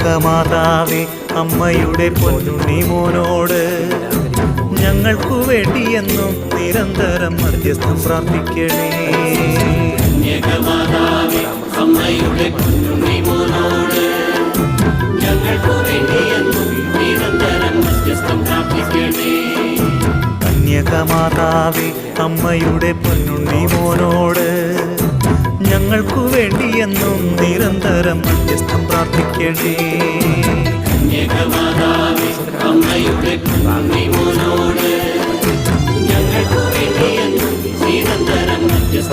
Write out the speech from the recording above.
കന്യകമാതാവേ അമ്മയുടെ പൊന്നുണ്ണി മോനോട് ഞങ്ങൾക്കു വേണ്ടിയെന്നും നിരന്തരം മധ്യസ്ഥം പ്രാർത്ഥിക്കണേ. കന്യകമാതാവേ അമ്മയുടെ പൊന്നുണ്ണി മോനോട് ഞങ്ങൾക്കു വേണ്ടിയെന്നും നിരന്തരം മധ്യസ്ഥം പ്രാർത്ഥിക്കണേ. കന്യകമാതാവേ അമ്മയുടെ പൊന്നുണ്ണി മോനോട് ഞങ്ങൾക്കു വേണ്ടിയെന്നും നിരന്തരം മധ്യസ്ഥം പ്രാർത്ഥിക്കണേ. കന്യകമാതാവേ അമ്മയുടെ പൊന്നുണ്ണി മോനോട് ഞങ്ങൾക്കു വേണ്ടിയെന്നും നിരന്തരം മധ്യസ്ഥം